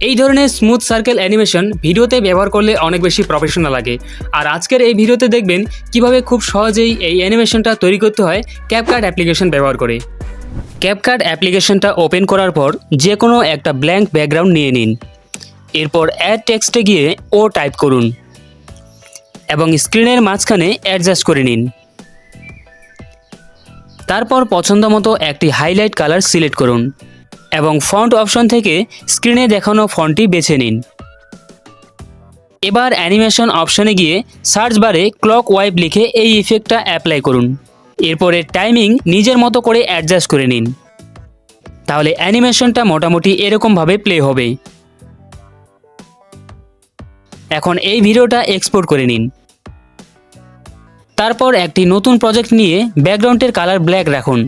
এই ধরনের smooth circle animation ভিডিওতে ব্যবহার করলে অনেক বেশি প্রফেশনাল লাগে। আর আজকের এই ভিডিওতে দেখবেন কিভাবে খুব সহজেই এই অ্যানিমেশনটা তৈরি করতে হয় ক্যাপকাট অ্যাপ্লিকেশন ব্যবহার করে। ক্যাপকাট অ্যাপ্লিকেশনটা ওপেন করার পর যে কোনো একটা ব্ল্যাঙ্ক ব্যাকগ্রাউন্ড নিয়ে নিন। এরপর অ্যাড টেক্সটে গিয়ে ও টাইপ করুন এবং স্ক্রিনের মাঝখানে অ্যাডজাস্ট করে নিন। তারপর পছন্দ মতো একটি হাইলাইট কালার সিলেক্ট করুন এবং ফন্ট অপশন থেকে স্ক্রিনে দেখানো ফন্টটি বেছে নিন। এবার অ্যানিমেশন অপশনে গিয়ে সার্চ বারে ক্লক ওয়াইপ লিখে এই ইফেক্টটা অ্যাপ্লাই করুন। এরপরে টাইমিং নিজের মতো করে অ্যাডজাস্ট করে নিন। তাহলে অ্যানিমেশনটা মোটামুটি এরকমভাবে প্লে হবে। এখন এই ভিডিওটা এক্সপোর্ট করে নিন। তারপর একটি নতুন প্রজেক্ট নিয়ে ব্যাকগ্রাউন্ডের কালার ব্ল্যাক রাখুন।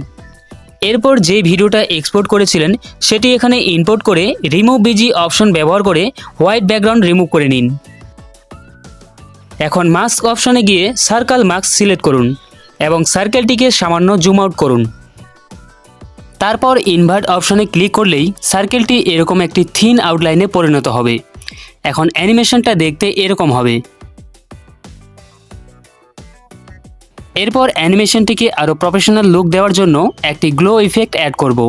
এরপর যে ভিডিওটা এক্সপোর্ট করেছিলেন সেটি এখানে ইম্পোর্ট করে রিমুভ বিজি অপশন ব্যবহার করে হোয়াইট ব্যাকগ্রাউন্ড রিমুভ করে নিন। এখন মাস্ক অপশনে গিয়ে সার্কেল মাস্ক সিলেক্ট করুন এবং সার্কেলটিকে সামান্য জুম আউট করুন। তারপর ইনভার্ট অপশনে ক্লিক করলেই সার্কেলটি এরকম একটি থিন আউটলাইনে পরিণত হবে। এখন অ্যানিমেশনটা দেখতে এরকম হবে। এরপর অ্যানিমেশনটিকে আরও প্রফেশনাল লুক দেওয়ার জন্য একটি গ্লো ইফেক্ট অ্যাড করব।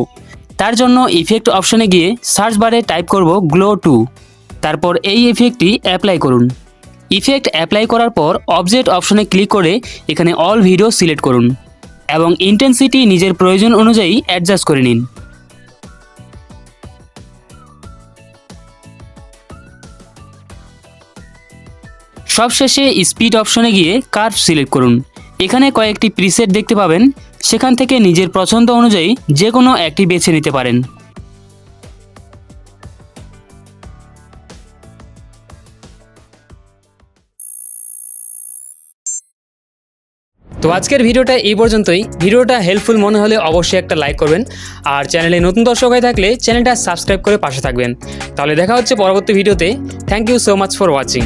তার জন্য ইফেক্ট অপশনে গিয়ে সার্চ বারে টাইপ করব গ্লো 2। তারপর এই ইফেক্টটি অ্যাপ্লাই করুন। ইফেক্ট অ্যাপ্লাই করার পর অবজেক্ট অপশনে ক্লিক করে এখানে অল ভিডিও সিলেক্ট করুন এবং ইন্টেন্সিটি নিজের প্রয়োজন অনুযায়ী অ্যাডজাস্ট করে নিন। সবশেষে স্পিড অপশনে গিয়ে কার্ভ সিলেক্ট করুন। এখানে কয়েকটি প্রিসেট দেখতে পাবেন, সেখান থেকে নিজের পছন্দ অনুযায়ী যে কোনো একটি বেছে নিতে পারেন। তো আজকের ভিডিওটা এই পর্যন্তই। ভিডিওটা হেল্পফুল মনে হলে অবশ্যই একটা লাইক করবেন আর চ্যানেলে নতুন দর্শক হয়ে থাকলে চ্যানেলটা সাবস্ক্রাইব করে পাশে থাকবেন। তাহলে দেখা হচ্ছে পরবর্তী ভিডিওতে। Thank you so much for watching.